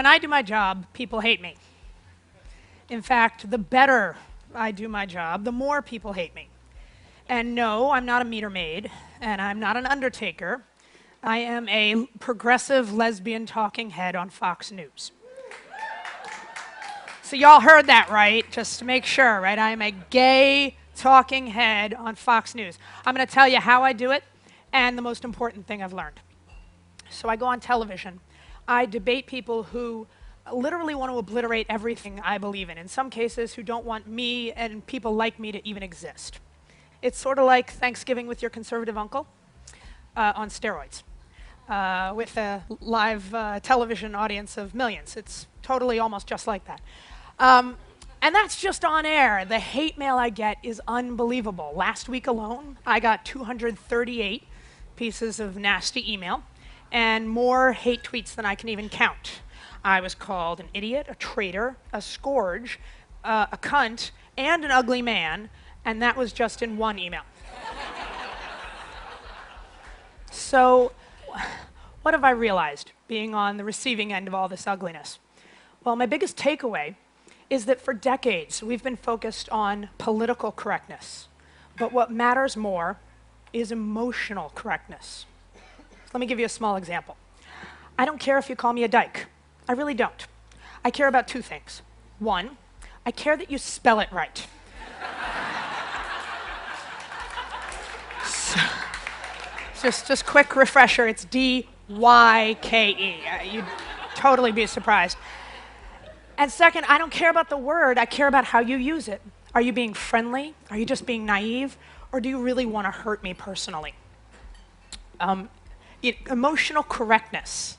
I do my job, people hate me. In fact, the better I do my job, the more people hate me. And no, I'm not a meter maid, and I'm not an undertaker. I am a progressive lesbian talking head on Fox News. So y'all heard that right, just to make sure, right? I am a gay talking head on Fox News. I'm going to tell you how I do it and the most important thing I've learned. So I go on television. I debate people who literally want to obliterate everything I believe in some cases who don't want me and people like me to even exist. It's sort of like Thanksgiving with your conservative uncle on steroids with a live television audience of millions. It's totally almost just like that. And that's just on air. The hate mail I get is unbelievable. Last week alone, I got 238 pieces of nasty email and more hate tweets than I can even count. I was called an idiot, a traitor, a scourge, a cunt, and an ugly man, and that was just in one email. So, what have I realized being on the receiving end of all this ugliness? Well, my biggest takeaway is that for decades we've been focused on political correctness, but what matters more is emotional correctness. Let me give you a small example. I don't care if you call me a dyke. I really don't. I care about two things. One, I care that you spell it right. So, just quick refresher, it's D-Y-K-E. You'd totally be surprised. And second, I don't care about the word, I care about how you use it. Are you being friendly? Are you just being naive? Or do you really want to hurt me personally? Emotional correctness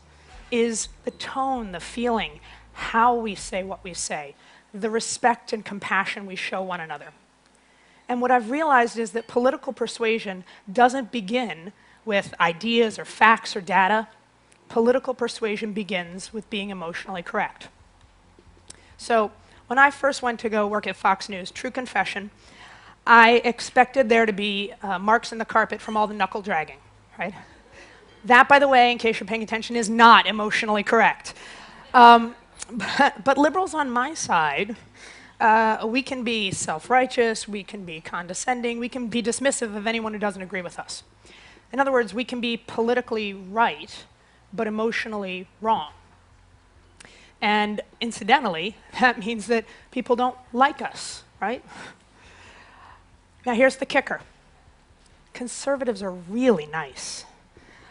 is the tone, the feeling, how we say what we say, the respect and compassion we show one another. And what I've realized is that political persuasion doesn't begin with ideas or facts or data. Political persuasion begins with being emotionally correct. So when I first went to go work at Fox News, true confession, I expected there to be marks in the carpet from all the knuckle dragging, right? That, by the way, in case you're paying attention, is not emotionally correct. But liberals on my side, we can be self-righteous, we can be condescending, we can be dismissive of anyone who doesn't agree with us. In other words, we can be politically right, but emotionally wrong. And incidentally, that means that people don't like us, right? Now here's the kicker. Conservatives are really nice.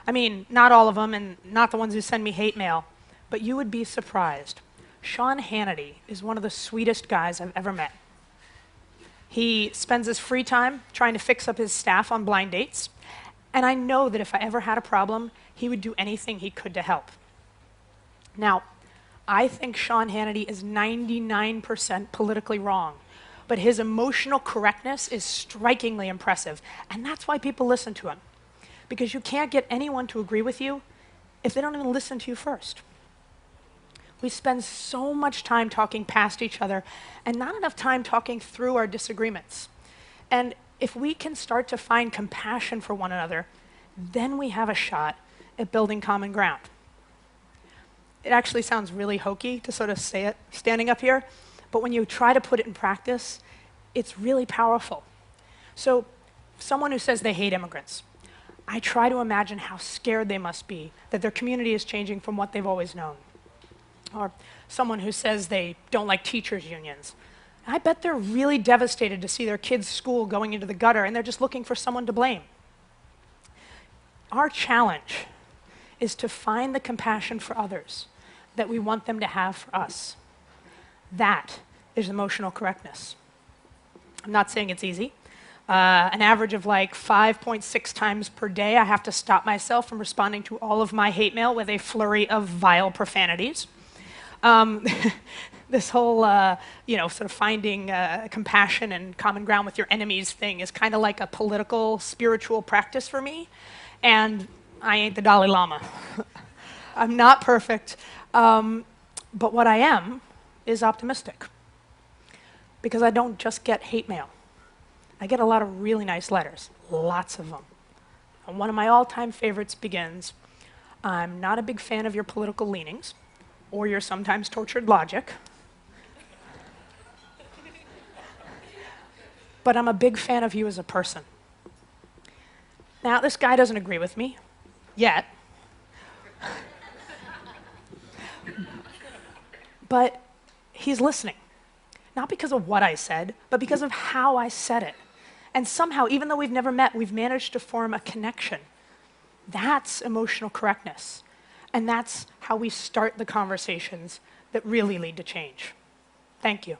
I mean, not all of them, and not the ones who send me hate mail, but you would be surprised. Sean Hannity is one of the sweetest guys I've ever met. He spends his free time trying to fix up his staff on blind dates, and I know that if I ever had a problem, he would do anything he could to help. Now, I think Sean Hannity is 99% politically wrong, but his emotional correctness is strikingly impressive, and that's why people listen to him. Because you can't get anyone to agree with you if they don't even listen to you first. We spend so much time talking past each other and not enough time talking through our disagreements. And if we can start to find compassion for one another, then we have a shot at building common ground. It actually sounds really hokey to sort of say it standing up here, but when you try to put it in practice, it's really powerful. So, someone who says they hate immigrants, I try to imagine how scared they must be that their community is changing from what they've always known. Or someone who says they don't like teachers' unions. I bet they're really devastated to see their kids' school going into the gutter and they're just looking for someone to blame. Our challenge is to find the compassion for others that we want them to have for us. That is emotional correctness. I'm not saying it's easy. An average of like 5.6 times per day, I have to stop myself from responding to all of my hate mail with a flurry of vile profanities. This whole, sort of finding compassion and common ground with your enemies thing is kind of like a political, spiritual practice for me, and I ain't the Dalai Lama. I'm not perfect, but what I am is optimistic, because I don't just get hate mail. I get a lot of really nice letters, lots of them. And one of my all-time favorites begins, I'm not a big fan of your political leanings, or your sometimes tortured logic. But I'm a big fan of you as a person. Now, this guy doesn't agree with me, yet. But he's listening. Not because of what I said, but because of how I said it. And somehow, even though we've never met, we've managed to form a connection. That's emotional correctness. And that's how we start the conversations that really lead to change. Thank you.